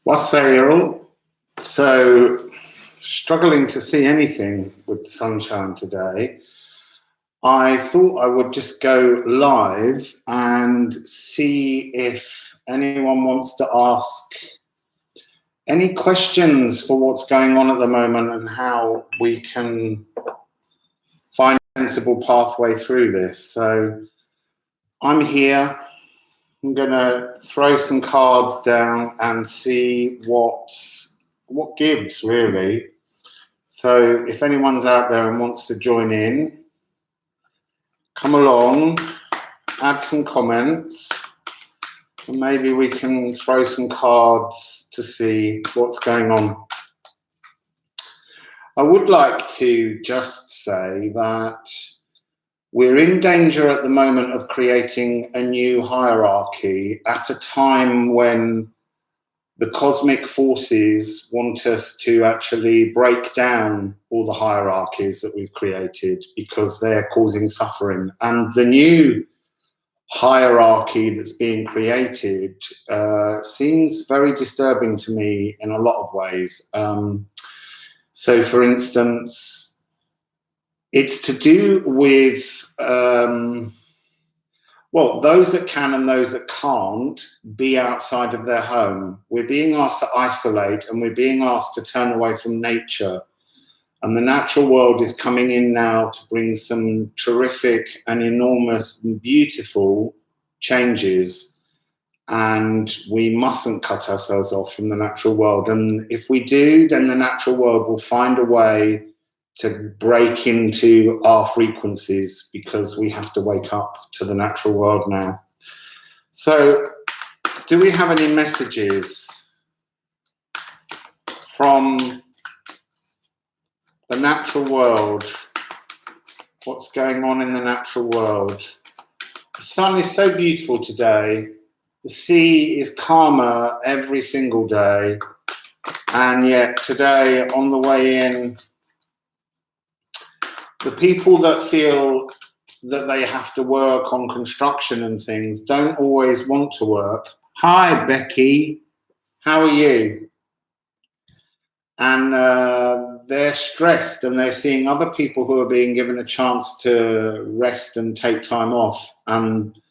Wassail. So, struggling to see anything with the sunshine today. I thought I would just go live and see if anyone wants to ask any questions for what's going on at the moment and how we can find a sensible pathway through this. So I'm here. I'm going to throw some cards down and see what gives, really. So if anyone's out there and wants to join in, come along, add some comments, and maybe we can throw some cards to see what's going on. I would like to just say that we're in danger at the moment of creating a new hierarchy at a time when the cosmic forces want us to actually break down all the hierarchies that we've created because they're causing suffering. And the new hierarchy that's being created seems very disturbing to me in a lot of ways. So, for instance, it's to do with those that can and those that can't be outside of their home. We're being asked to isolate and we're being asked to turn away from nature. And the natural world is coming in now to bring some terrific and enormous and beautiful changes. And we mustn't cut ourselves off from the natural world. And if we do, then the natural world will find a way to break into our frequencies because we have to wake up to the natural world now. So, do we have any messages from the natural world? What's going on in the natural world? The sun is so beautiful today. The sea is calmer every single day. And yet today, on the way in, the people that feel that they have to work on construction and things don't always want to work. Hi, Becky. How are you? And they're stressed and they're seeing other people who are being given a chance to rest and take time off. And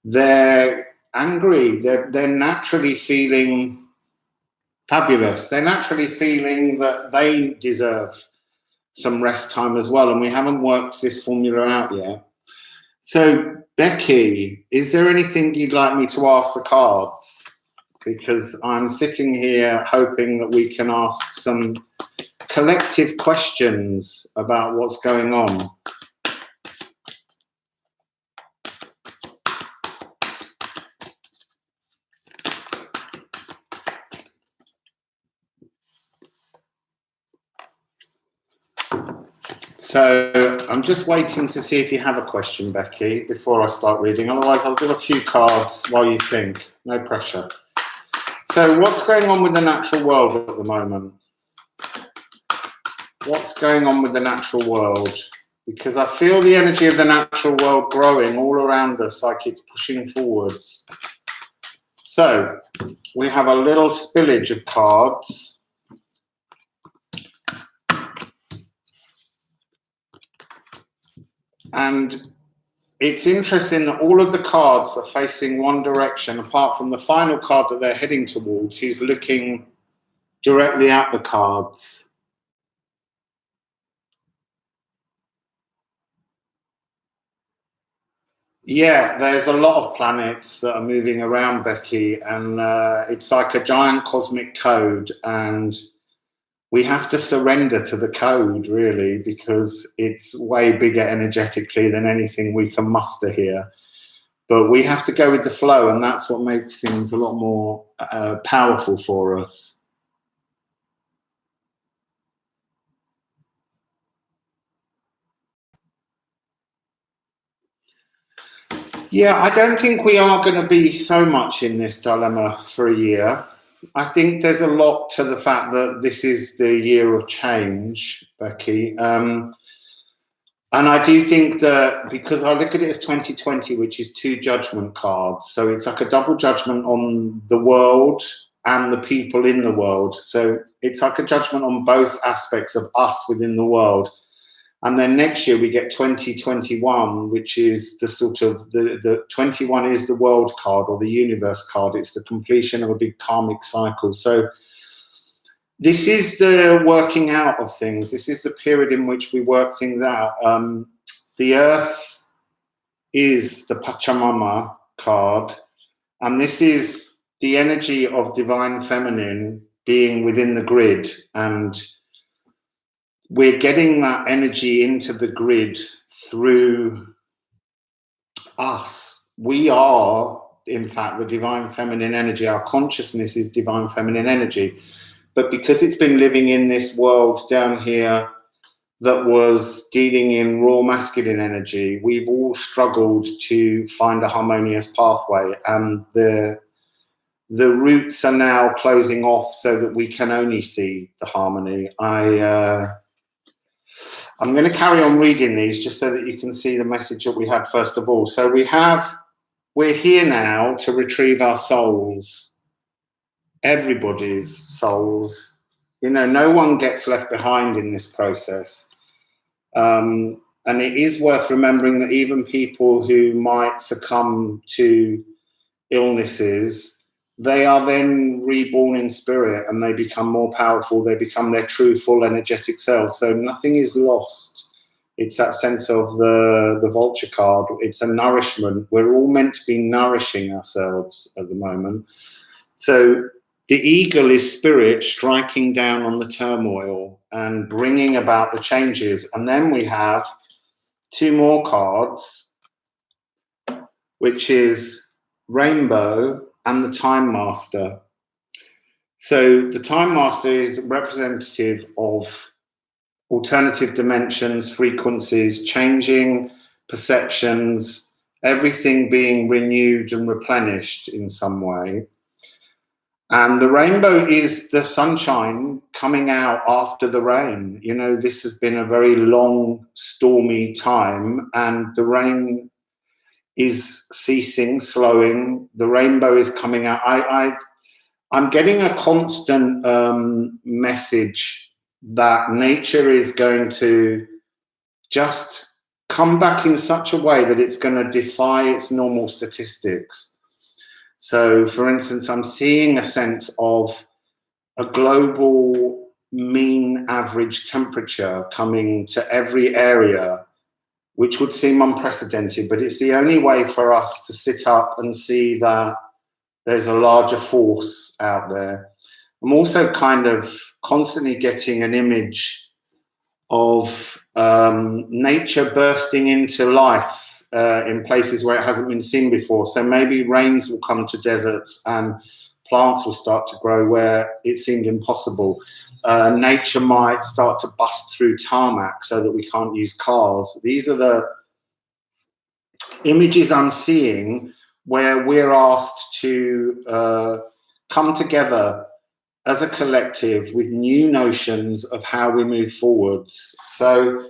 they're angry. They're naturally feeling fabulous. They're naturally feeling that they deserve some rest time as well, and we haven't worked this formula out yet. So, Becky, is there anything you'd like me to ask the cards? Because I'm sitting here hoping that we can ask some collective questions about what's going on. So I'm just waiting to see if you have a question, Becky, before I start reading. Otherwise, I'll do a few cards while you think. No pressure. So what's going on with the natural world at the moment? What's going on with the natural world? Because I feel the energy of the natural world growing all around us, like it's pushing forwards. So we have a little spillage of cards. And it's interesting that all of the cards are facing one direction, apart from the final card that they're heading towards, who's looking directly at the cards. Yeah, there's a lot of planets that are moving around, Becky, and it's like a giant cosmic code, and we have to surrender to the code, really, because it's way bigger energetically than anything we can muster here. But we have to go with the flow, and that's what makes things a lot more powerful for us. Yeah, I don't think we are going to be so much in this dilemma for a year. I think there's a lot to the fact that this is the year of change, Becky. And I do think that because I look at it as 2020, which is 2 judgment cards. So it's like a double judgment on the world and the people in the world. So it's like a judgment on both aspects of us within the world. And then next year we get 2021, which is the sort of the 21 is the world card or the universe card. It's the completion of a big karmic cycle. So this is the working out of things. This is the period in which we work things out. The earth is the Pachamama card, and this is the energy of divine feminine being within the grid, and we're getting that energy into the grid through us. We are, in fact, the divine feminine energy. Our consciousness is divine feminine energy. But because it's been living in this world down here that was dealing in raw masculine energy, we've all struggled to find a harmonious pathway. And the roots are now closing off so that we can only see the harmony. I'm going to carry on reading these just so that you can see the message that we had first of all. So we're here now to retrieve our souls, everybody's souls. You know, no one gets left behind in this process. And it is worth remembering that even people who might succumb to illnesses, they are then reborn in spirit and they become more powerful. They become their true, full, energetic selves. So nothing is lost. It's that sense of the vulture card. It's a nourishment. We're all meant to be nourishing ourselves at the moment. So the eagle is spirit striking down on the turmoil and bringing about the changes. And then we have two more cards, which is Rainbow and the Time Master. So the Time Master is representative of alternative dimensions, frequencies, changing perceptions, everything being renewed and replenished in some way. And the rainbow is the sunshine coming out after the rain. You know, this has been a very long, stormy time, and the rain is ceasing, slowing. The rainbow is coming out. I'm getting a constant message that nature is going to just come back in such a way that it's going to defy its normal statistics. So, for instance, I'm seeing a sense of a global mean average temperature coming to every area, which would seem unprecedented, but it's the only way for us to sit up and see that there's a larger force out there. I'm also kind of constantly getting an image of nature bursting into life in places where it hasn't been seen before. So maybe rains will come to deserts and plants will start to grow where it seemed impossible. Nature might start to bust through tarmac so that we can't use cars. These are the images I'm seeing where we're asked to come together as a collective with new notions of how we move forwards. So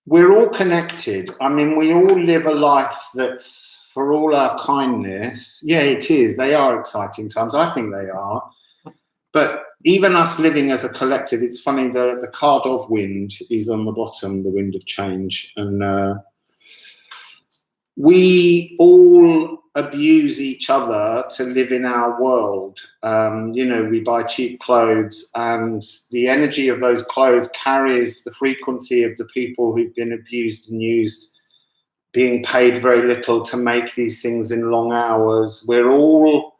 we're all connected. I mean, we all live a life that's, for all our kindness, yeah, it is. They are exciting times. I think they are. But even us living as a collective, it's funny, the card of wind is on the bottom, the wind of change. And we all abuse each other to live in our world. You know, we buy cheap clothes, and the energy of those clothes carries the frequency of the people who've been abused and used, being paid very little to make these things in long hours. We're all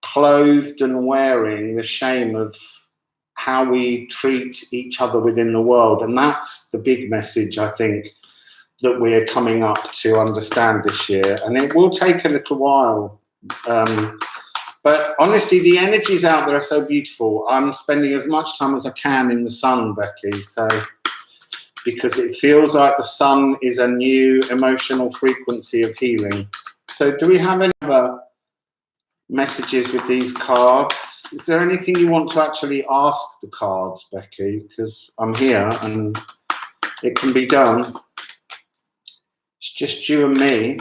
clothed and wearing the shame of how we treat each other within the world. And that's the big message, I think, that we're coming up to understand this year. And it will take a little while. But honestly, the energies out there are so beautiful. I'm spending as much time as I can in the sun, Becky, because it feels like the sun is a new emotional frequency of healing. So do we have any other messages with these cards? Is there anything you want to actually ask the cards, Becky? Because I'm here and it can be done. It's just you and me.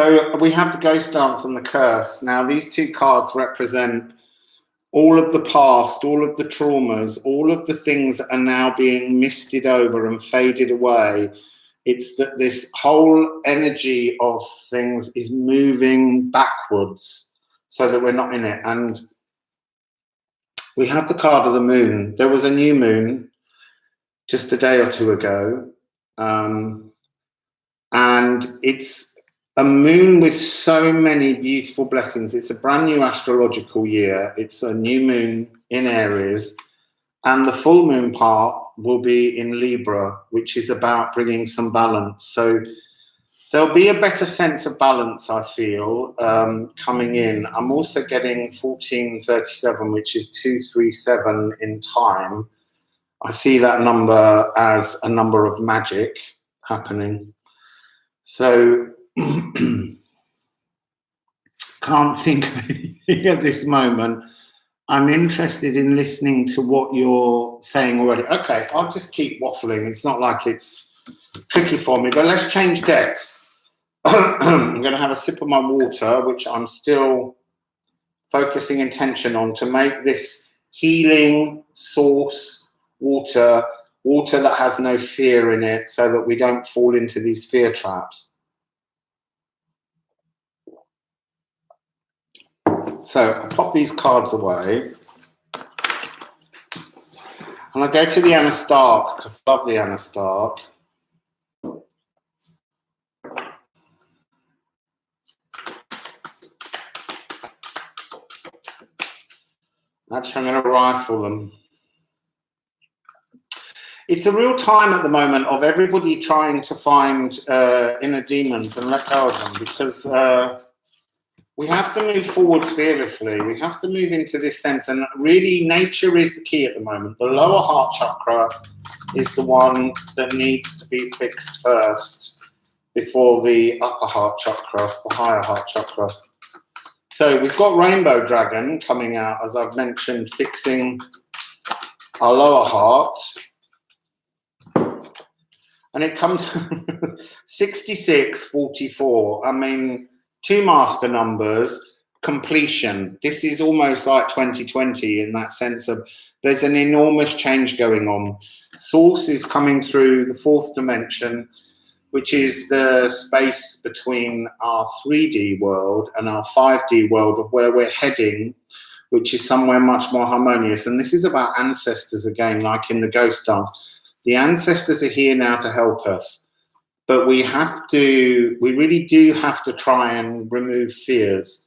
So we have the ghost dance and the curse. Now, these two cards represent all of the past, all of the traumas, all of the things that are now being misted over and faded away. It's that this whole energy of things is moving backwards so that we're not in it. And we have the card of the moon. There was a new moon just a day or two ago. And it's a moon with so many beautiful blessings. It's a brand new astrological year. It's a new moon in Aries. And the full moon part will be in Libra, which is about bringing some balance. So there'll be a better sense of balance, I feel, coming in. I'm also getting 1437, which is 237 in time. I see that number as a number of magic happening. So can't think of anything at this moment. I'm interested in listening to what you're saying already. Okay, I'll just keep waffling. It's not like it's tricky for me, but let's change decks. I'm going to have a sip of my water, which I'm still focusing intention on to make this healing source water that has no fear in it, so that we don't fall into these fear traps. So I pop these cards away and I go to the Ashtar, because I love the Ashtar. Actually, I'm going to rifle them. It's a real time at the moment of everybody trying to find inner demons and let go of them, because we have to move forwards fearlessly. We have to move into this sense, and really nature is the key at the moment. The lower heart chakra is the one that needs to be fixed first before the upper heart chakra, the higher heart chakra. So we've got Rainbow Dragon coming out, as I've mentioned, fixing our lower heart. And it comes 6644. I mean, two master numbers, completion. This is almost like 2020 in that sense of there's an enormous change going on. Source is coming through the fourth dimension, which is the space between our 3D world and our 5D world of where we're heading, which is somewhere much more harmonious. And this is about ancestors again, like in the ghost dance. The ancestors are here now to help us, but we really do have to try and remove fears,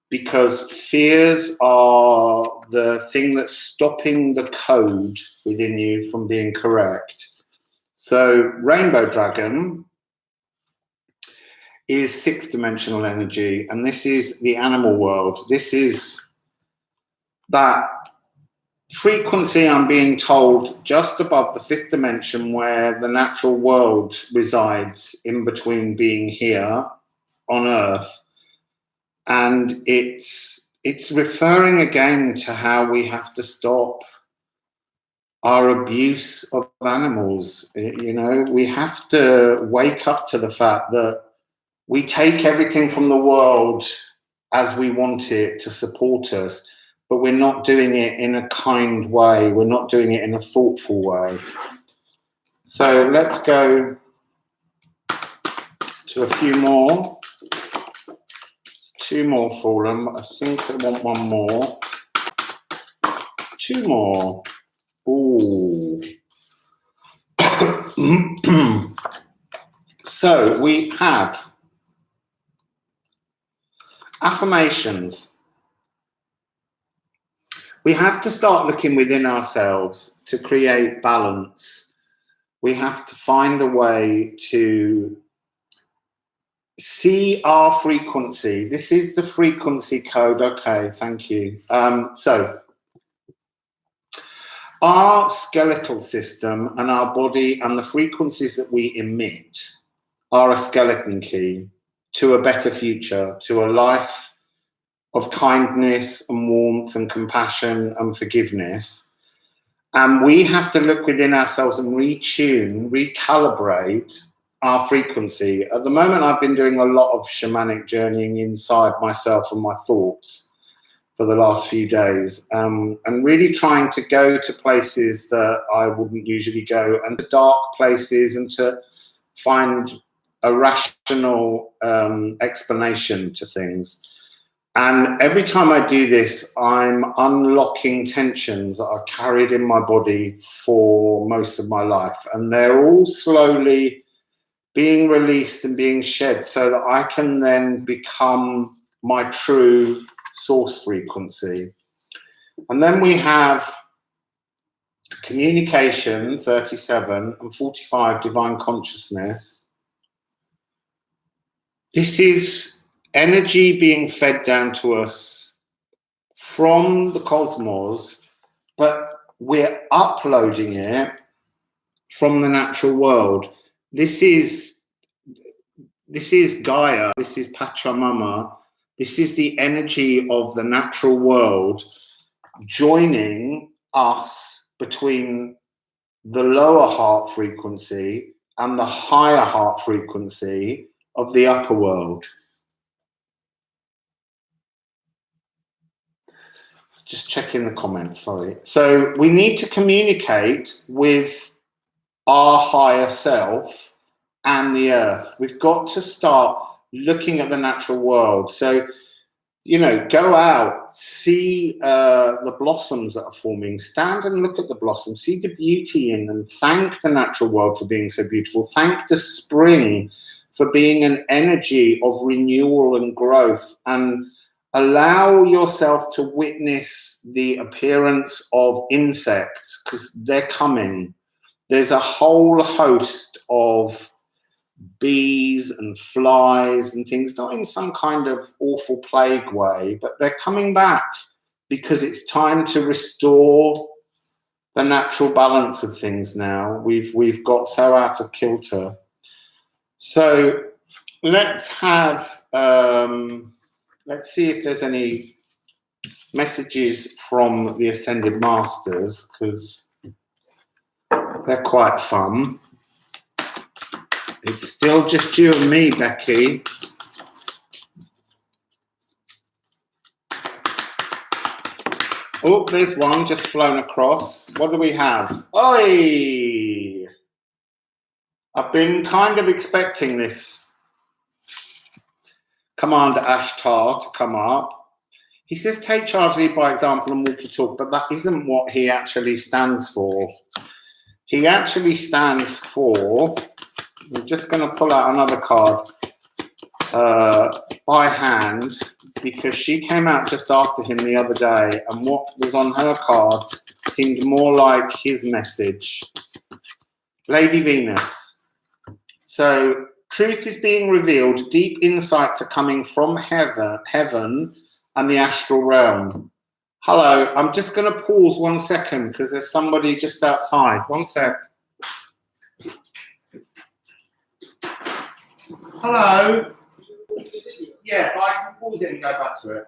because fears are the thing that's stopping the code within you from being correct. So Rainbow Dragon is sixth dimensional energy, and this is the animal world. This is that frequency, I'm being told, just above the fifth dimension, where the natural world resides in between being here on Earth. And it's referring again to how we have to stop our abuse of animals. You know, we have to wake up to the fact that we take everything from the world as we want it to support us, but we're not doing it in a kind way. We're not doing it in a thoughtful way. So let's go to a few more. Two more for them. I think I want one more. Two more. Ooh. So we have affirmations. We have to start looking within ourselves to create balance. We have to find a way to see our frequency. This is the frequency code. Okay, thank you. So our skeletal system and our body and the frequencies that we emit are a skeleton key to a better future, to a life of kindness and warmth and compassion and forgiveness. And we have to look within ourselves and retune, recalibrate our frequency. At the moment, I've been doing a lot of shamanic journeying inside myself and my thoughts for the last few days, and really trying to go to places that I wouldn't usually go, and to dark places, and to find a rational explanation to things. And every time I do this, I'm unlocking tensions that I've carried in my body for most of my life. And they're all slowly being released and being shed so that I can then become my true source frequency. And then we have communication, 37, and 45, divine consciousness. This is energy being fed down to us from the cosmos, but we're uploading it from the natural world. This is Gaia, this is Pachamama, this is the energy of the natural world joining us between the lower heart frequency and the higher heart frequency of the upper world. Just checking the comments, sorry. So we need to communicate with our higher self and the earth. We've got to start looking at the natural world. So, you know, go out, see the blossoms that are forming, stand and look at the blossoms, see the beauty in them, thank the natural world for being so beautiful, thank the spring for being an energy of renewal and growth, and allow yourself to witness the appearance of insects, because they're coming. There's a whole host of bees and flies and things, not in some kind of awful plague way, but they're coming back because it's time to restore the natural balance of things now. We've got so out of kilter. So let's have let's see if there's any messages from the Ascended Masters, because they're quite fun. It's still just you and me, Becky. Oh, there's one just flown across. What do we have? Oi! I've been kind of expecting this Commander Ashtar to come up. He says, take charge, lead by example, and walk the talk, but that isn't what he actually stands for. He actually stands for, I'm just going to pull out another card by hand, because she came out just after him the other day, and what was on her card seemed more like his message. Lady Venus. So, truth is being revealed. Deep insights are coming from heaven and the astral realm. Hello, I'm just going to pause 1 second because there's somebody just outside. 1 sec. Hello. Yeah, but I can pause it and go back to it.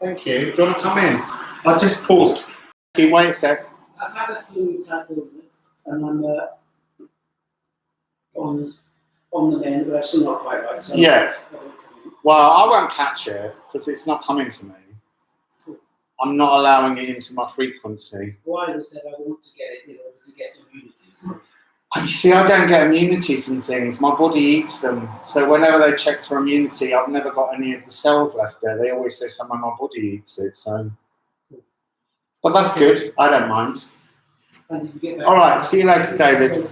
Thank you. Do you want to come in? I just paused. Okay, wait a sec. I've had a flu type illness, and I'm on the mend, but I'm still not quite right. So yeah. Well, I won't catch it because it's not coming to me. I'm not allowing it into my frequency. Why I said I want to get it in order to get immunities. You see, I don't get immunity from things. My body eats them. So whenever they check for immunity, I've never got any of the cells left there. They always say someone my body eats it. So, but that's good. I don't mind. All right. See you later, David.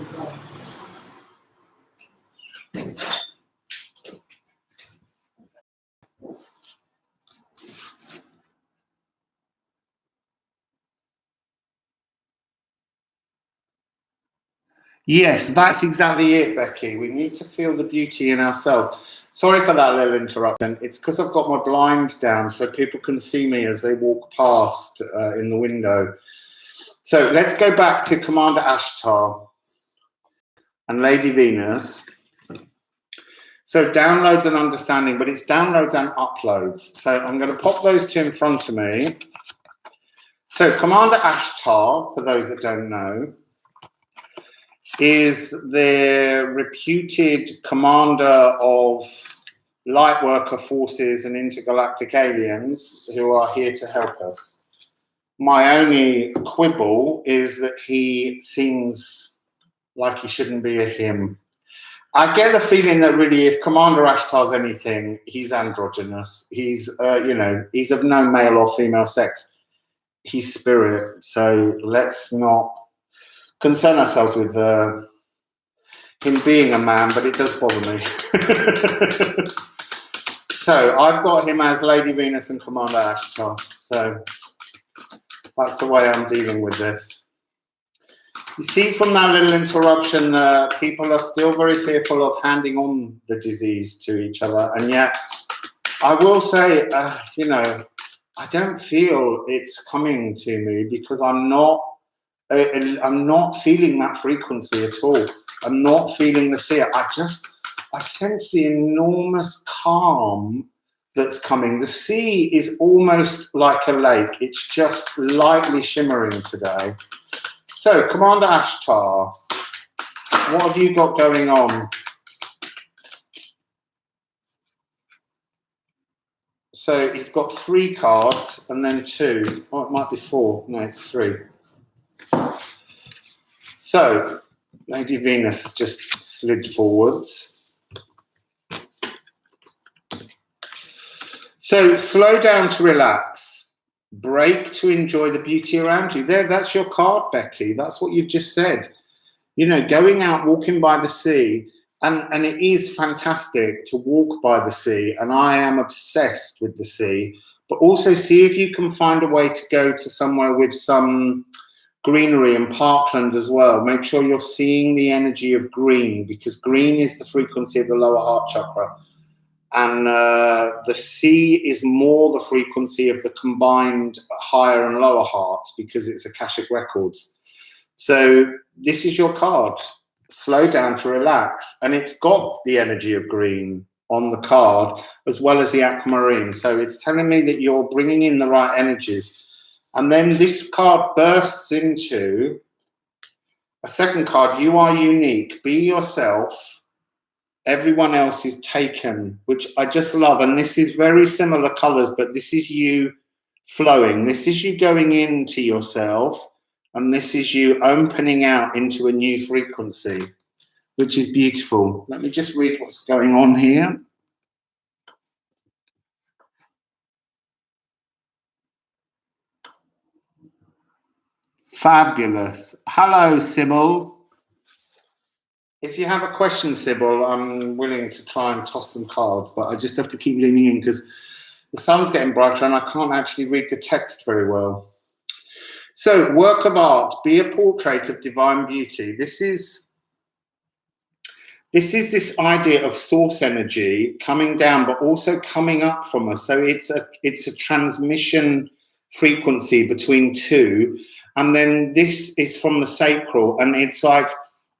Yes, that's exactly it, Becky. We need to feel the beauty in ourselves. Sorry for that little interruption. It's because I've got my blind down so people can see me as they walk past in the window. So let's go back to Commander Ashtar and Lady Venus. So downloads and understanding, but it's downloads and uploads. So I'm going to pop those two in front of me. So Commander Ashtar, for those that don't know, is the reputed commander of light worker forces and intergalactic aliens who are here to help us. My only quibble is that he seems like he shouldn't be a him. I get the feeling that really, if Commander Ashtar's anything, he's androgynous. He's, he's of no male or female sex. He's spirit. So let's not concern ourselves with him being a man, but it does bother me. So I've got him as Lady Venus and Commander Ashtar. So that's the way I'm dealing with this. You see from that little interruption that people are still very fearful of handing on the disease to each other. And yet, I will say, I don't feel it's coming to me because I'm not feeling that frequency at all. I'm not feeling the fear. I sense the enormous calm that's coming. The sea is almost like a lake. It's just lightly shimmering today. So, Commander Ashtar, what have you got going on? So, he's got 3 cards and then 2. Oh, it might be 4. No, it's 3. So, Lady Venus just slid forwards. So, slow down to relax. Break to enjoy the beauty around you. There, that's your card, Beckley. That's what you've just said. Going out, walking by the sea, and it is fantastic to walk by the sea, and I am obsessed with the sea, but also see if you can find a way to go to somewhere with some greenery and parkland as well. Make sure you're seeing the energy of green, because green is the frequency of the lower heart chakra. And the sea is more the frequency of the combined higher and lower hearts because it's Akashic Records. So this is your card. Slow down to relax. And it's got the energy of green on the card as well as the aquamarine. So it's telling me that you're bringing in the right energies. And then this card bursts into a second card. You are unique. Be yourself. Everyone else is taken, which I just love. And this is very similar colors, but this is you flowing. This is you going into yourself, and this is you opening out into a new frequency, which is beautiful. Let me just read what's going on here. Fabulous. Hello, Sybil. If you have a question, Sybil, I'm willing to try and toss some cards, but I just have to keep leaning in because the sun's getting brighter and I can't actually read the text very well. So, work of art, be a portrait of divine beauty. This is this idea of source energy coming down, but also coming up from us. So it's a transmission frequency between 2, and then this is from the sacral, and it's like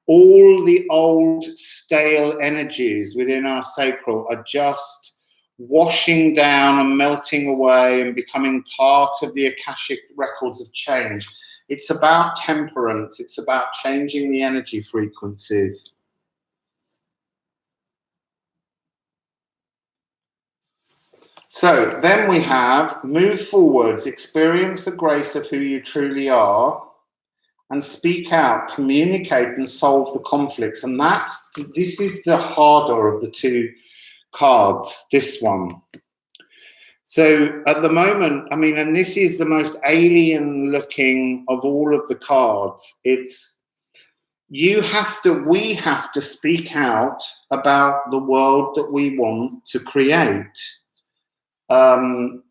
all the old stale energies within our sacral are just washing down and melting away and becoming part of the Akashic records of change. It's about temperance. It's about changing the energy frequencies. So then we have move forwards, experience the grace of who you truly are, and speak out, communicate, and solve the conflicts. And this is the harder of the 2 cards, this one. So at the moment, I mean, and this is the most alien looking of all of the cards. It's we have to speak out about the world that we want to create. And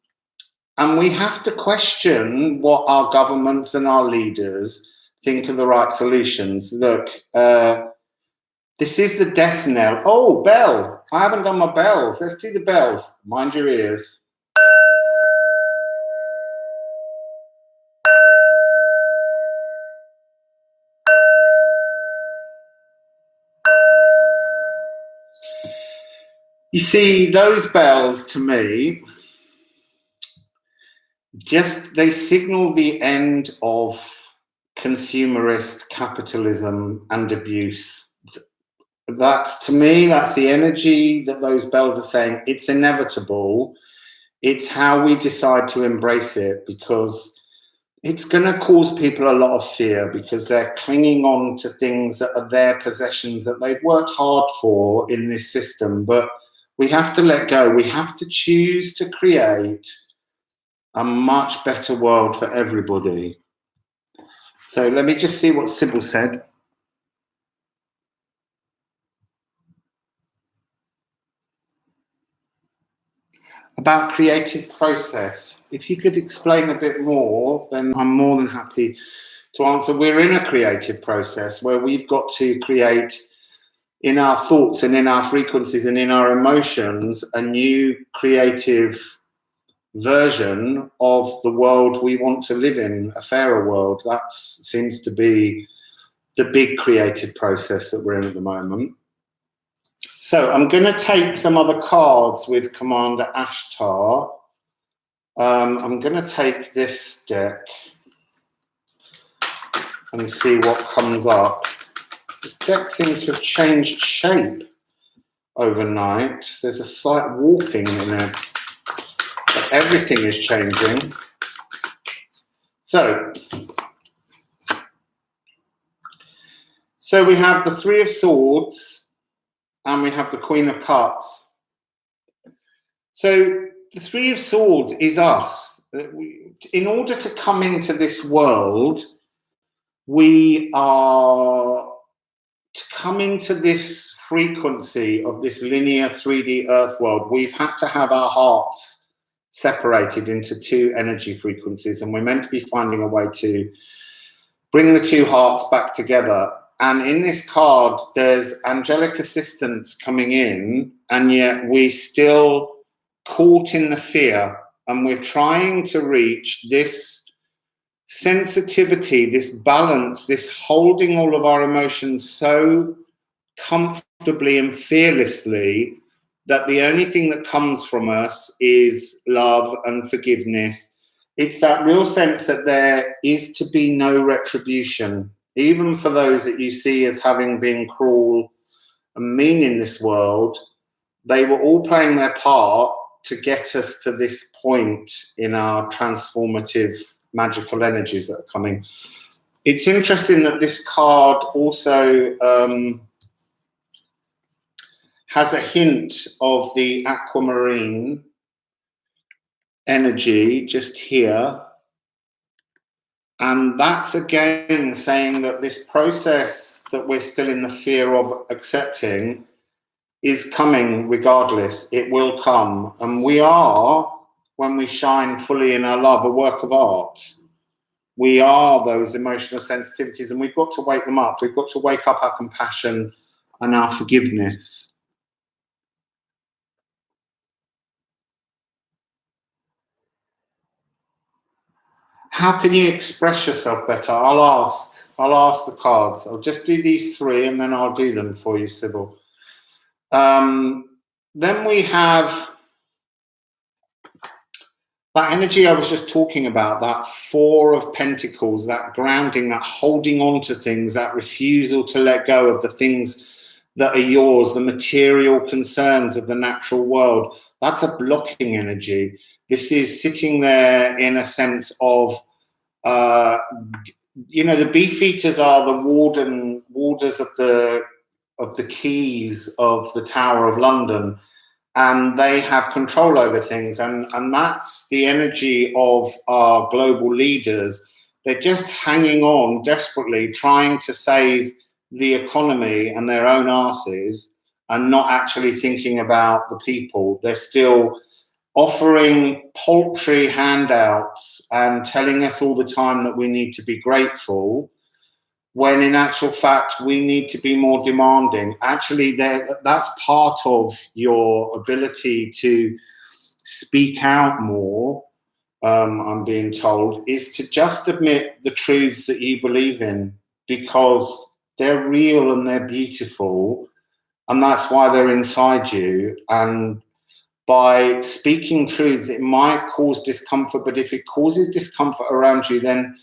we have to question what our governments and our leaders think are the right solutions. Look, this is the death knell. Oh, bell. I haven't done my bells. Let's do the bells. Mind your ears. You see, those bells to me, they signal the end of consumerist capitalism and abuse. That's, to me, that's the energy that those bells are saying. It's inevitable. It's how we decide to embrace it, because it's going to cause people a lot of fear, because they're clinging on to things that are their possessions that they've worked hard for in this system. But we have to let go. We have to choose to create a much better world for everybody. So let me just see what Sybil said. About creative process. If you could explain a bit more, then I'm more than happy to answer. We're in a creative process where we've got to create, in our thoughts and in our frequencies and in our emotions, a new creative version of the world we want to live in, a fairer world. That seems to be the big creative process that we're in at the moment. So I'm going to take some other cards with Commander Ashtar. I'm going to take this deck and see what comes up. This deck seems to have changed shape overnight. There's a slight warping in it, but everything is changing. So we have the Three of Swords, and we have the Queen of Cups. So the Three of Swords is us. In order to come into this world, we are to come into this frequency of this linear 3D earth world. We've had to have our hearts separated into two energy frequencies, and we're meant to be finding a way to bring the two hearts back together. And in this card, there's angelic assistance coming in, and yet we're still caught in the fear, and we're trying to reach this sensitivity, this balance, this holding all of our emotions so comfortably and fearlessly that the only thing that comes from us is love and forgiveness. It's that real sense that there is to be no retribution, even for those that you see as having been cruel and mean in this world. They were all playing their part to get us to this point in our transformative magical energies that are coming. It's interesting that this card also has a hint of the aquamarine energy just here. And that's again saying that this process that we're still in the fear of accepting is coming regardless. It will come. And we are, when we shine fully in our love, a work of art. We are those emotional sensitivities, and we've got to wake them up. We've got to wake up our compassion and our forgiveness. How can you express yourself better? I'll ask the cards. I'll just do these three and then I'll do them for you, Sybil. Then we have that energy I was just talking about, that Four of Pentacles, that grounding, that holding on to things, that refusal to let go of the things that are yours, the material concerns of the natural world. That's a blocking energy. This is sitting there in a sense of, the beefeaters are the warders of the keys of the Tower of London, and they have control over things, and that's the energy of our global leaders. They're just hanging on desperately, trying to save the economy and their own asses, and not actually thinking about the people. They're still offering paltry handouts and telling us all the time that we need to be grateful, when in actual fact we need to be more demanding. Actually, that's part of your ability to speak out more, I'm being told, is to just admit the truths that you believe in, because they're real and they're beautiful, and that's why they're inside you. And by speaking truths, it might cause discomfort, but if it causes discomfort around you, then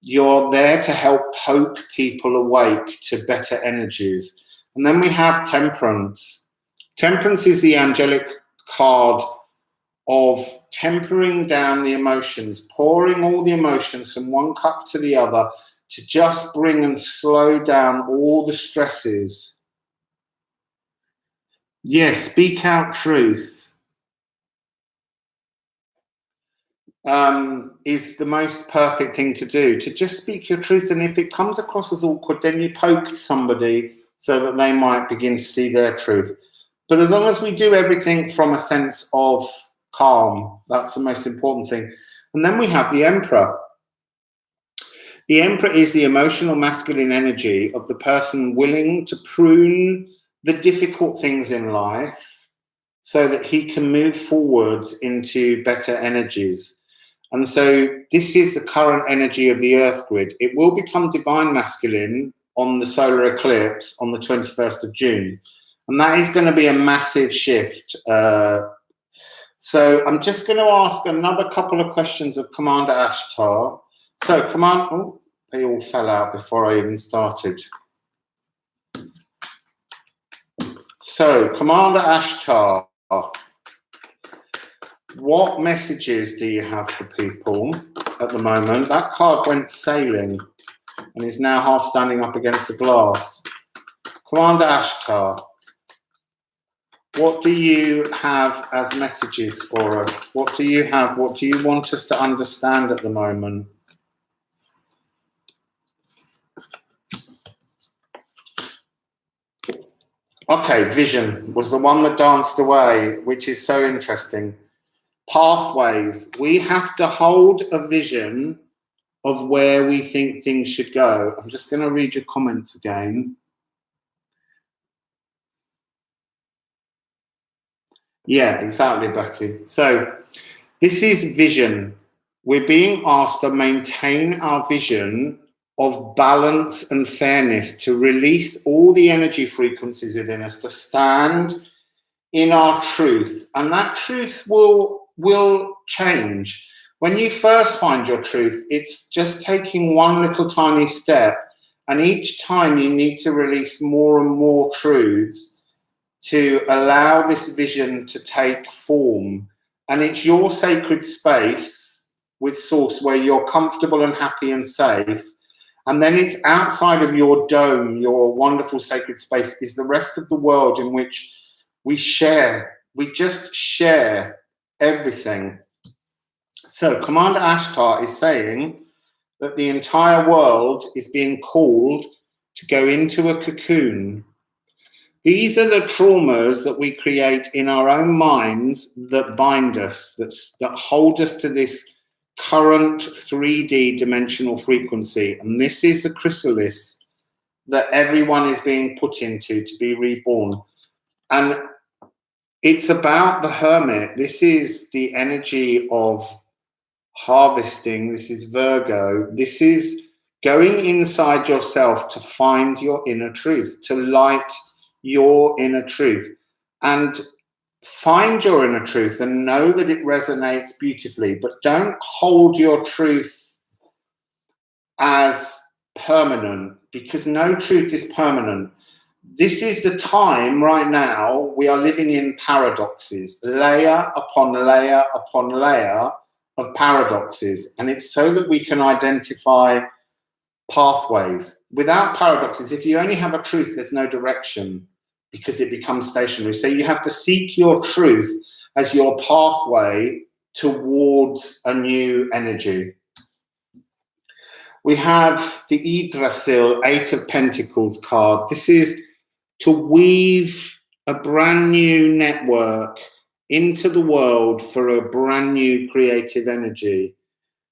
You're there to help poke people awake to better energies. And then we have temperance. Temperance is the angelic card of tempering down the emotions, pouring all the emotions from one cup to the other to just bring and slow down all the stresses. Yes, speak out truth. Is the most perfect thing to do, to just speak your truth. And if it comes across as awkward, then you poke somebody so that they might begin to see their truth. But as long as we do everything from a sense of calm, that's the most important thing. And then we have the Emperor. The Emperor is the emotional masculine energy of the person willing to prune the difficult things in life so that he can move forwards into better energies. And so this is the current energy of the Earth grid. It will become divine masculine on the solar eclipse on the 21st of June. And that is going to be a massive shift. So I'm just going to ask another couple of questions of Commander Ashtar. So they all fell out before I even started. So Commander Ashtar, what messages do you have for people at the moment? That card went sailing and is now half standing up against the glass. Commander Ashtar, what do you have as messages for us? What do you have? What do you want us to understand at the moment? Okay, vision was the one that danced away, which is so interesting. Pathways. We have to hold a vision of where we think things should go. I'm just going to read your comments again. Yeah, exactly, Beckley. So this is vision. We're being asked to maintain our vision of balance and fairness, to release all the energy frequencies within us, to stand in our truth. And that truth will change. When you first find your truth, it's just taking one little tiny step. And each time you need to release more and more truths to allow this vision to take form. And it's your sacred space with Source where you're comfortable and happy and safe. And then it's outside of your dome, your wonderful sacred space, is the rest of the world in which we just share everything. So Commander Ashtar is saying that the entire world is being called to go into a cocoon. These are the traumas that we create in our own minds that bind us, that hold us to this current 3D dimensional frequency. And this is the chrysalis that everyone is being put into to be reborn. And it's about the hermit. This is the energy of harvesting. This is Virgo. This is going inside yourself to find your inner truth, to light your inner truth, and find your inner truth and know that it resonates beautifully. But don't hold your truth as permanent, because no truth is permanent. This is the time right now we are living in paradoxes, layer upon layer upon layer of paradoxes. And it's so that we can identify pathways. Without paradoxes, if you only have a truth, there's no direction because it becomes stationary. So you have to seek your truth as your pathway towards a new energy. We have the Yggdrasil, Eight of Pentacles card. This is to weave a brand new network into the world for a brand new creative energy.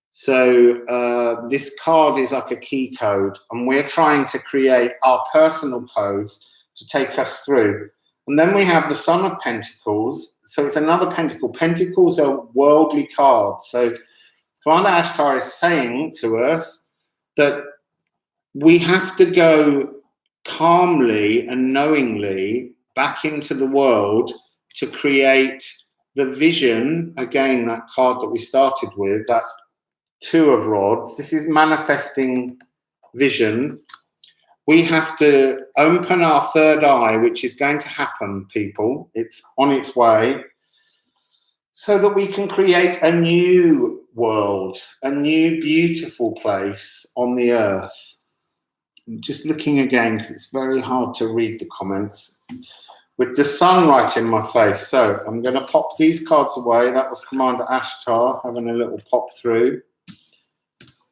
So this card is like a key code, and we're trying to create our personal codes to take us through. And then we have the Son of Pentacles. So it's another pentacle. Pentacles are worldly cards. So Commander Ashtar is saying to us that we have to go calmly and knowingly back into the world to create the vision, again, that card that we started with, that Two of rods. This is manifesting vision. We have to open our third eye, which is going to happen, people. It's on its way, so that we can create a new world, a new beautiful place on the earth. I'm just looking again because it's very hard to read the comments with the sun right in my face. So I'm going to pop these cards away. That was Commander Ashtar having a little pop through.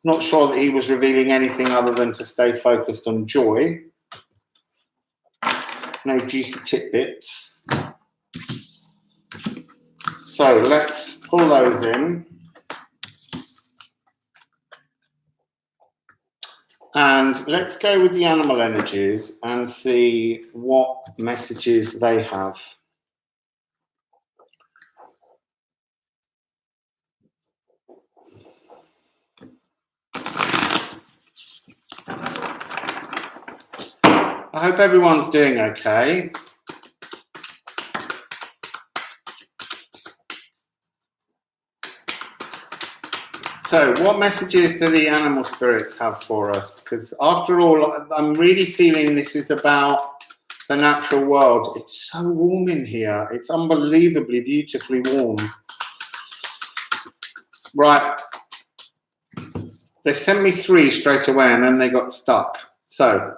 Not sure that he was revealing anything other than to stay focused on joy. No juicy tidbits. So let's pull those in. And let's go with the animal energies and see what messages they have. I hope everyone's doing okay. So what messages do the animal spirits have for us? Because after all, I'm really feeling this is about the natural world. It's so warm in here. It's unbelievably beautifully warm. Right. They sent me 3 straight away and then they got stuck. So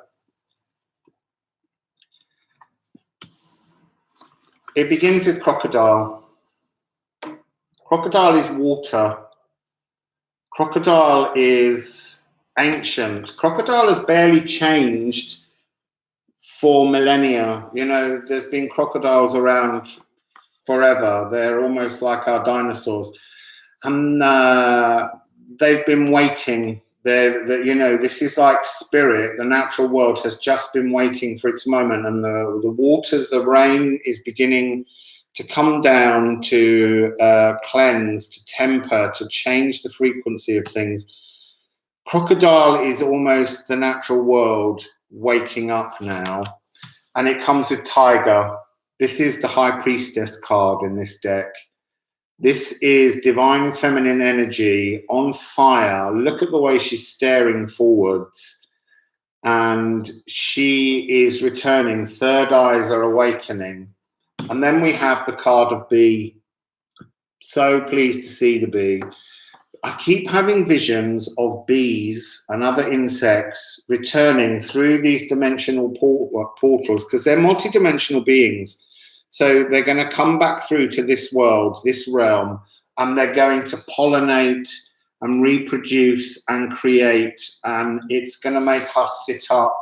it begins with crocodile. Crocodile is water. Crocodile is ancient. Crocodile has barely changed for millennia. You know, there's been crocodiles around forever. They're almost like our dinosaurs. And they've been waiting. You know, this is like spirit. The natural world has just been waiting for its moment. And the waters, the rain is beginning to come down, to cleanse, to temper, to change the frequency of things. Crocodile is almost the natural world waking up now. And it comes with tiger. This is the High Priestess card in this deck. This is divine feminine energy on fire. Look at the way she's staring forwards. And she is returning. Third eyes are awakening. And then we have the card of bee. So pleased to see the bee. I keep having visions of bees and other insects returning through these dimensional portals because they're multidimensional beings. So they're going to come back through to this world, this realm, and they're going to pollinate and reproduce and create. And it's going to make us sit up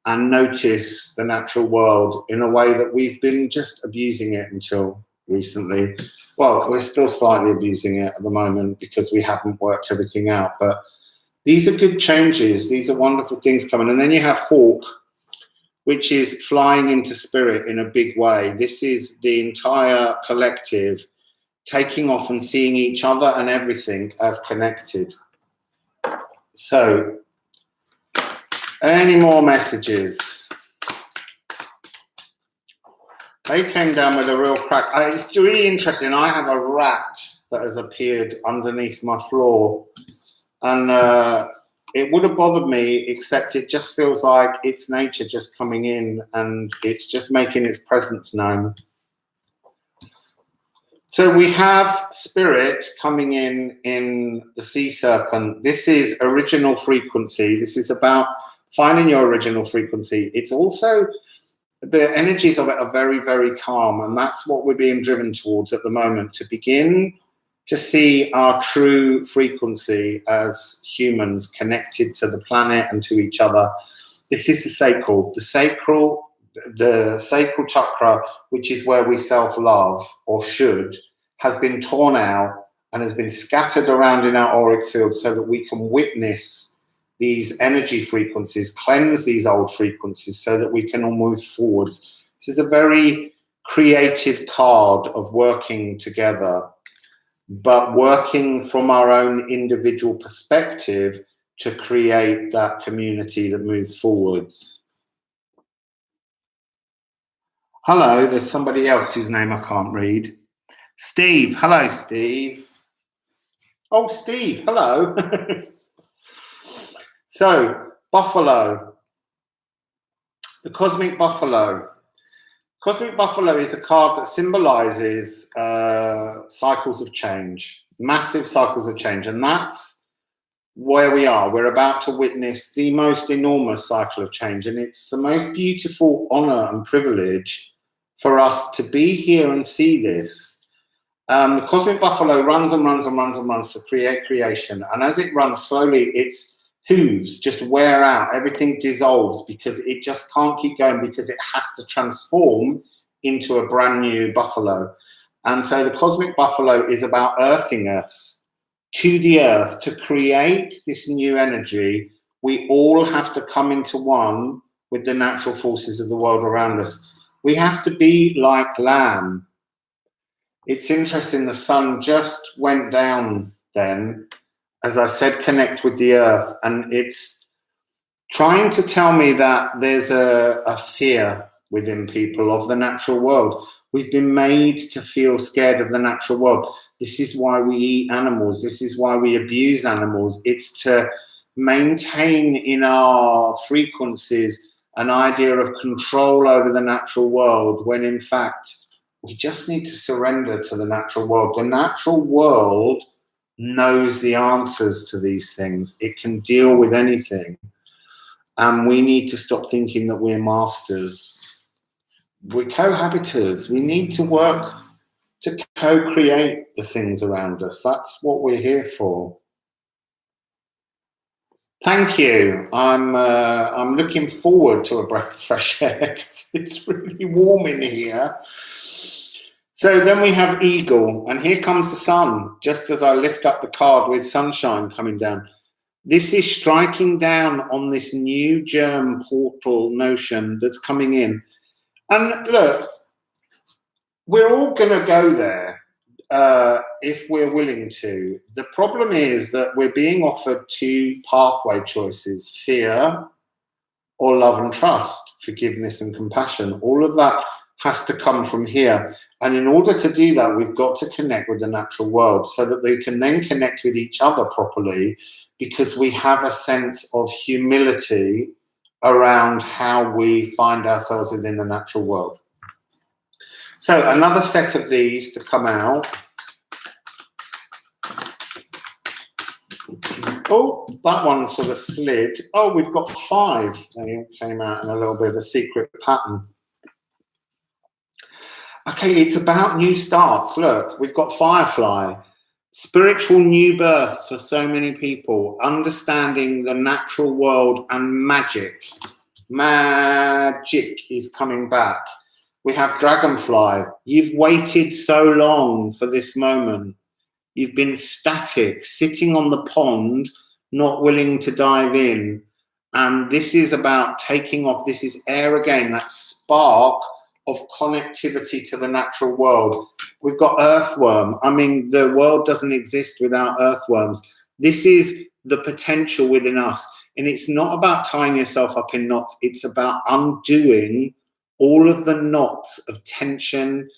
and notice the natural world in a way that we've been just abusing it until recently. Well, we're still slightly abusing it at the moment because we haven't worked everything out. But these are good changes. These are wonderful things coming. And then you have hawk, which is flying into spirit in a big way. This is the entire collective taking off and seeing each other and everything as connected. So, any more messages? They came down with a real crack. It's really interesting. I have a rat that has appeared underneath my floor. And it would have bothered me, except it just feels like it's nature just coming in and it's just making its presence known. So we have spirit coming in the sea serpent. This is original frequency. This is about finding your original frequency. It's also, the energies of it are very, very calm. And that's what we're being driven towards at the moment, to begin to see our true frequency as humans connected to the planet and to each other. This is the sacral. The sacral chakra, which is where we self-love, or should, has been torn out and has been scattered around in our auric field so that we can witness these energy frequencies, cleanse these old frequencies so that we can all move forwards. This is a very creative card of working together, but working from our own individual perspective to create that community that moves forwards. Hello, there's somebody else whose name I can't read. Steve. Hello, Steve. Oh, Steve, hello. So, Buffalo, the Cosmic Buffalo. Cosmic Buffalo is a card that symbolizes cycles of change, massive cycles of change. And that's where we are. We're about to witness the most enormous cycle of change. And it's the most beautiful honor and privilege for us to be here and see this. The Cosmic Buffalo runs and runs and runs and runs to create creation. And as it runs slowly, its hooves just wear out. Everything dissolves because it just can't keep going, because it has to transform into a brand new buffalo. And so the Cosmic Buffalo is about earthing us to the earth. To create this new energy, we all have to come into one with the natural forces of the world around us. We have to be like lamb. It's interesting, the sun just went down then. As I said, connect with the earth, and it's trying to tell me that there's a fear within people of the natural world. We've been made to feel scared of the natural world. This is why we eat animals. This is why we abuse animals. It's to maintain in our frequencies an idea of control over the natural world, when in fact we just need to surrender to the natural world. The natural world knows the answers to these things. It can deal with anything. And we need to stop thinking that we're masters. We're cohabitors. We need to work to co-create the things around us. That's what we're here for. Thank you. I'm looking forward to a breath of fresh air because it's really warm in here. So then we have Eagle, and here comes the sun, just as I lift up the card with sunshine coming down. This is striking down on this new germ portal notion that's coming in. And look, we're all going to go there if we're willing to. The problem is that we're being offered two pathway choices: fear or love and trust, forgiveness and compassion. All of that has to come from here. And in order to do that, we've got to connect with the natural world so that they can then connect with each other properly, because we have a sense of humility around how we find ourselves within the natural world. So another set of these to come out. Oh, that one sort of slid. Oh, we've got 5. They came out in a little bit of a secret pattern. Okay, it's about new starts. Look, we've got Firefly, spiritual new births for so many people, understanding the natural world and magic. Magic is coming back. We have Dragonfly. You've waited so long for this moment. You've been static, sitting on the pond, not willing to dive in. And this is about taking off. This is air again, that spark of connectivity to the natural world. We've got earthworm. I mean, the world doesn't exist without earthworms. This is the potential within us. And it's not about tying yourself up in knots. It's about undoing all of the knots of tension,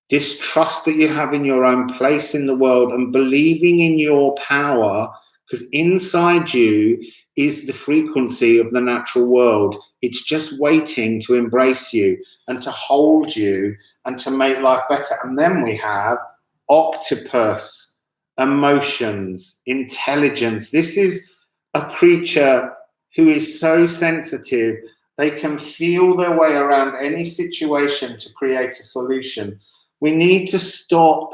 distrust that you have in your own place in the world, and believing in your power, because inside you is the frequency of the natural world. It's just waiting to embrace you and to hold you and to make life better. And then we have octopus, emotions, intelligence. This is a creature who is so sensitive. They can feel their way around any situation to create a solution. We need to stop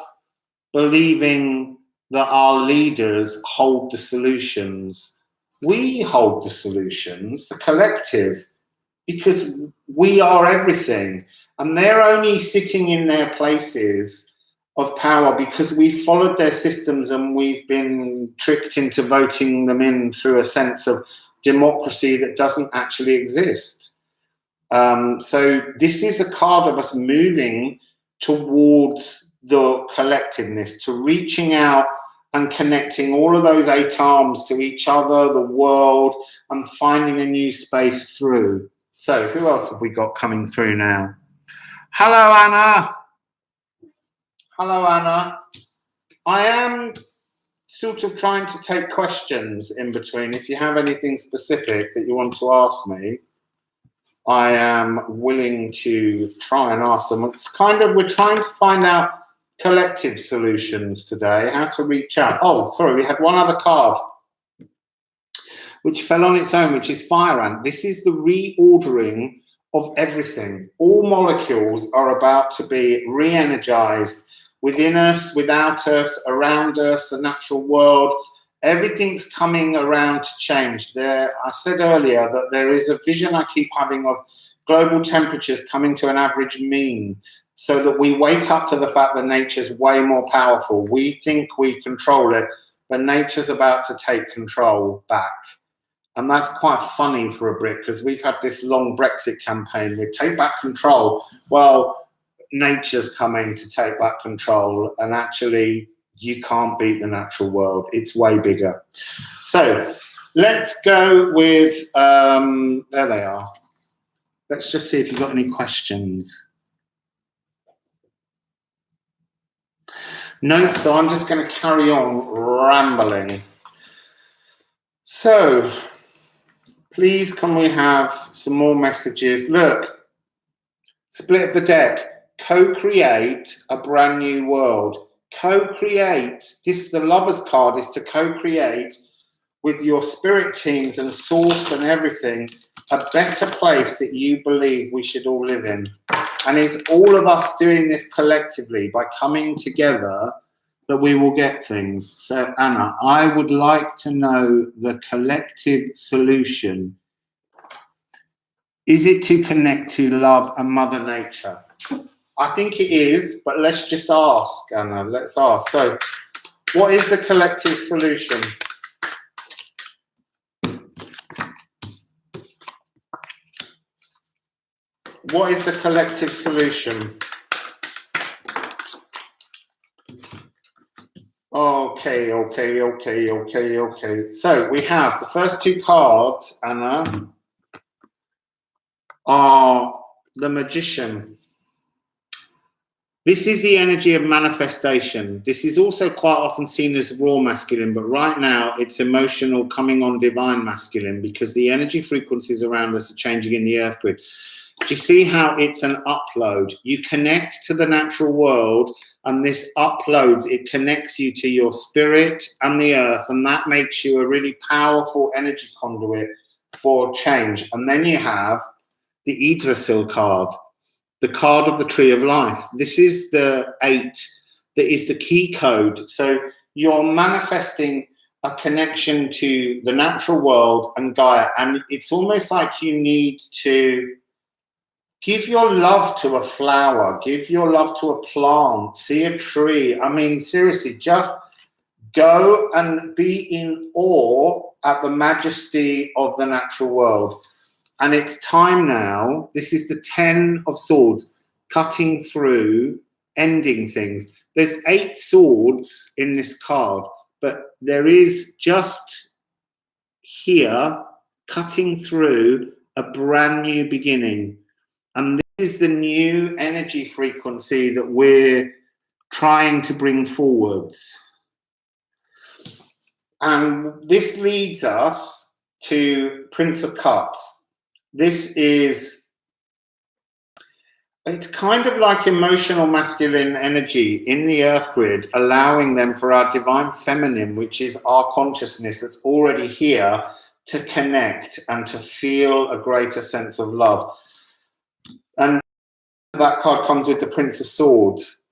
believing that our leaders hold the solutions. We hold the solutions, the collective, because we are everything. And they're only sitting in their places of power because we've followed their systems and we've been tricked into voting them in through a sense of democracy that doesn't actually exist. So this is a card of us moving towards the collectiveness, to reaching out and connecting all of those 8 arms to each other, the world, and finding a new space through. So who else have we got coming through now? Hello, Anna. Hello, Anna. I am sort of trying to take questions in between. If you have anything specific that you want to ask me, I am willing to try and ask them. It's kind of, we're trying to find out collective solutions today, how to reach out. Oh, sorry, we had one other card which fell on its own, which is Fire Ant. This is the reordering of everything. All molecules are about to be re-energized within us, without us, around us, the natural world. Everything's coming around to change. I said earlier that there is a vision I keep having of global temperatures coming to an average mean, so that we wake up to the fact that nature's way more powerful. We think we control it, but nature's about to take control back. And that's quite funny for a Brit, because we've had this long Brexit campaign with take back control. Well, nature's coming to take back control, and actually you can't beat the natural world. It's way bigger. So let's go with, there they are. Let's just see if you've got any questions. Nope, so I'm just going to carry on rambling. So please, can we have some more messages? Look, split of the deck, co-create a brand new world. Co-create, this, the Lover's card is to co-create with your spirit teams and source and everything, a better place that you believe we should all live in. And it's all of us doing this collectively by coming together that we will get things. So Anna, I would like to know the collective solution. Is it to connect to love and Mother Nature? I think it is, but let's just ask, Anna. Let's ask. So what is the collective solution? What is the collective solution? Okay. So we have the first two cards, Anna, are the Magician. This is the energy of manifestation. This is also quite often seen as raw masculine, but right now it's emotional coming on divine masculine, because the energy frequencies around us are changing in the earth grid. Do you see how it's an upload? You connect to the natural world, and this uploads, it connects you to your spirit and the earth, and that makes you a really powerful energy conduit for change. And then you have the Yggdrasil card, the card of the Tree of Life. This is the 8, that is the key code. So you're manifesting a connection to the natural world and Gaia, and it's almost like you need to give your love to a flower, give your love to a plant, see a tree. I mean, seriously, just go and be in awe at the majesty of the natural world. And it's time now. This is the 10 of Swords, cutting through, ending things. There's 8 swords in this card, but there is just here, cutting through, a brand new beginning. And this is the new energy frequency that we're trying to bring forwards. And this leads us to Prince of Cups. This is, it's kind of like emotional masculine energy in the earth grid, allowing them for our divine feminine, which is our consciousness that's already here, to connect and to feel a greater sense of love. And that card comes with the Prince of Swords.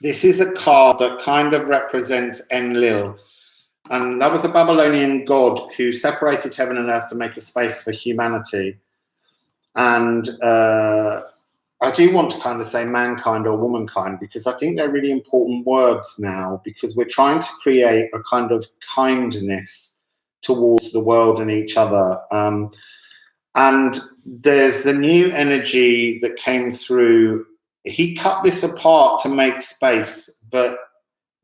This is a card that kind of represents Enlil. And that was a Babylonian god who separated heaven and earth to make a space for humanity. And I do want to kind of say mankind or womankind, because I think they're really important words now, because we're trying to create a kind of kindness towards the world and each other. And there's the new energy that came through. He cut this apart to make space, but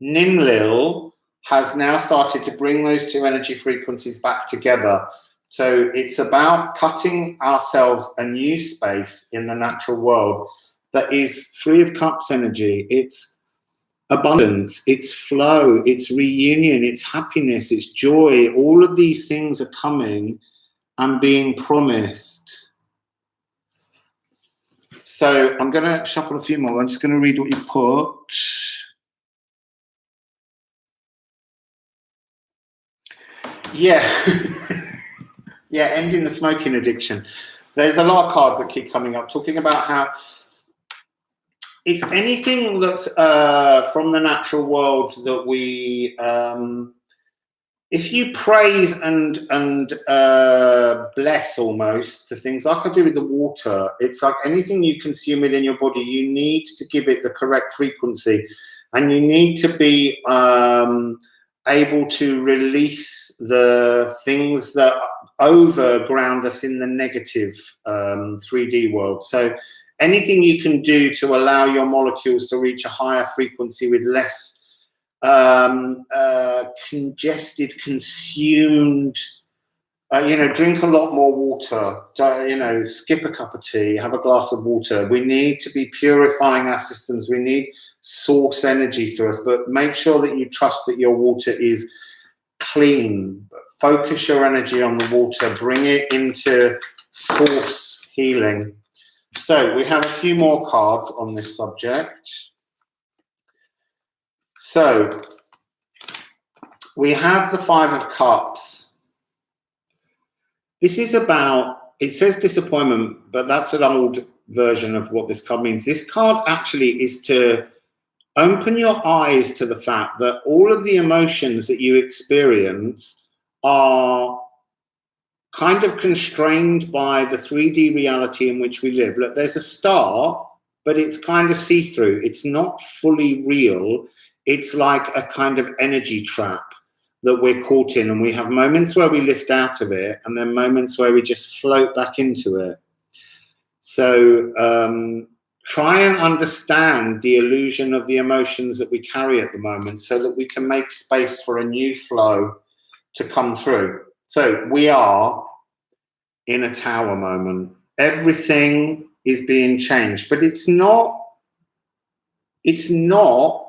Ninlil has now started to bring those two energy frequencies back together. So it's about cutting ourselves a new space in the natural world that is 3 of Cups energy. It's abundance, it's flow, it's reunion, it's happiness, it's joy. All of these things are coming and being promised. So I'm going to shuffle a few more. I'm just going to read what you put. Yeah. Yeah, ending the smoking addiction. There's a lot of cards that keep coming up talking about how it's anything that's from the natural world that we, if you praise and bless almost to things like I do with the water, it's like anything you consume within your body, you need to give it the correct frequency, and you need to be able to release the things that overground us in the negative 3D world. So anything you can do to allow your molecules to reach a higher frequency with less congested, consumed, drink a lot more water, skip a cup of tea, have a glass of water. We need to be purifying our systems. We need source energy through us, but make sure that you trust that your water is clean. Focus your energy on the water, bring it into source healing. So we have a few more cards on this subject. So we have the Five of Cups. This is about, it says disappointment, but that's an old version of what this card means. This card actually is to open your eyes to the fact that all of the emotions that you experience are kind of constrained by the 3D reality in which we live. Look, there's a star, but it's kind of see-through. It's not fully real. It's like a kind of energy trap that we're caught in, and we have moments where we lift out of it and then moments where we just float back into it. So try and understand the illusion of the emotions that we carry at the moment so that we can make space for a new flow to come through. So we are in a tower moment. Everything is being changed, but it's not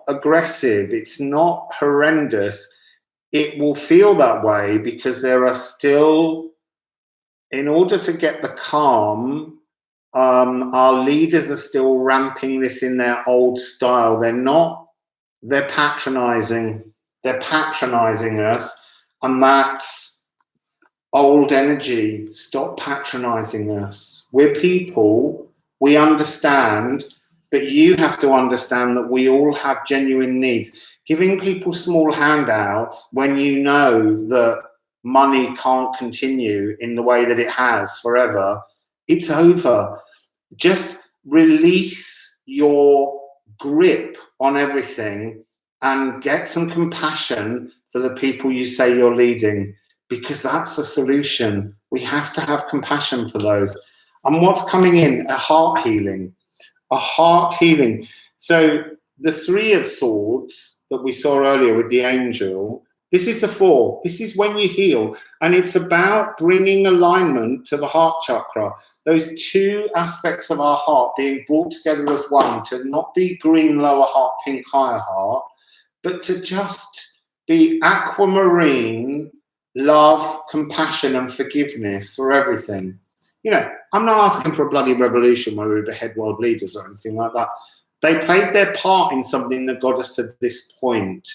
aggressive. It's not horrendous. It will feel that way because there are still, in order to get the calm, our leaders are still ramping this in their old style. They're patronizing us, and that's old energy. Stop patronizing us. We're people, we understand, but you have to understand that we all have genuine needs. Giving people small handouts when you know that money can't continue in the way that it has forever, it's over. Just release your grip on everything and get some compassion for the people you say you're leading, because that's the solution. We have to have compassion for those. And what's coming in? A heart healing. A heart healing. So the Three of Swords that we saw earlier with the angel, this is the Four. This is when you heal. And it's about bringing alignment to the heart chakra. Those two aspects of our heart being brought together as one, to not be green lower heart, pink higher heart, but to just be aquamarine, love, compassion, and forgiveness for everything. I'm not asking for a bloody revolution where we behead world leaders or anything like that. They played their part in something that got us to this point.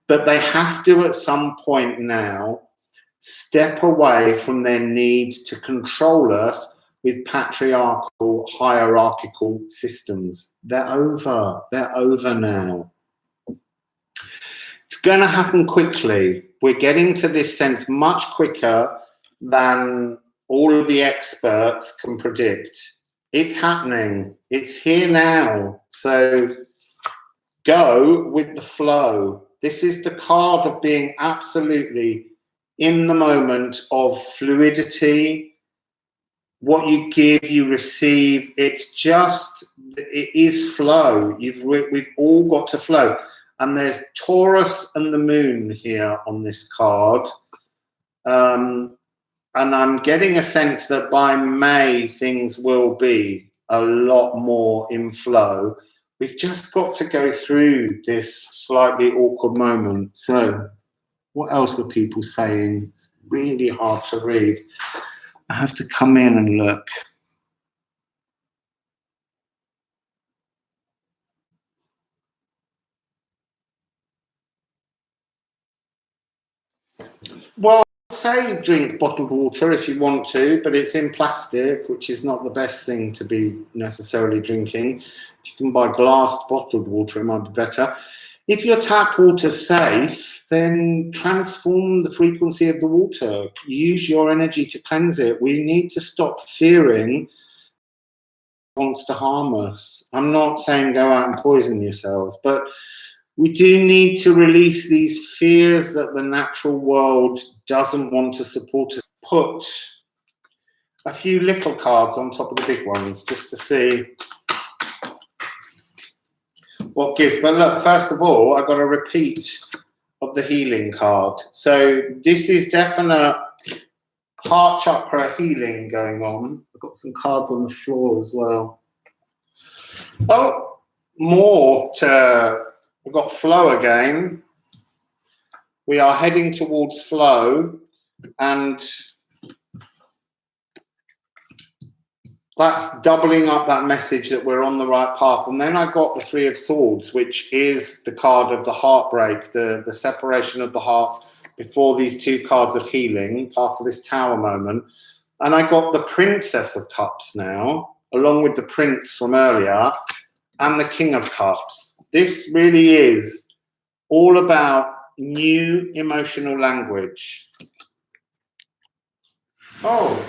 But they have to, at some point now, step away from their need to control us with patriarchal, hierarchical systems. They're over. They're over now. It's going to happen quickly. We're getting to this sense much quicker than all of the experts can predict. It's happening. It's here now. So go with the flow. This is the card of being absolutely in the moment of fluidity. What you give, you receive. It is flow. We've all got to flow. And there's Taurus and the moon here on this card. And I'm getting a sense that by May, things will be a lot more in flow. we've just got to go through this slightly awkward moment. So what else are people saying? It's really hard to read. I have to come in and look. Well, say drink bottled water if you want to, but it's in plastic, which is not the best thing to be necessarily drinking. If you can buy glass bottled water, it might be better. If your tap water's safe, then transform the frequency of the water. Use your energy to cleanse it. We need to stop fearing it wants to harm us. I'm not saying go out and poison yourselves, but we do need to release these fears that the natural world doesn't want to support us. Put a few little cards on top of the big ones just to see what gives. But look, first of all, I've got a repeat of the healing card. So this is definite heart chakra healing going on. I've got some cards on the floor as well. Oh, more to... We've got flow again. We are heading towards flow, and that's doubling up that message that we're on the right path. And then I got the Three of Swords, which is the card of the heartbreak, the separation of the hearts before these two cards of healing, part of this tower moment. And I got the Princess of Cups now, along with the Prince from earlier, and the King of Cups. This really is all about new emotional language. Oh,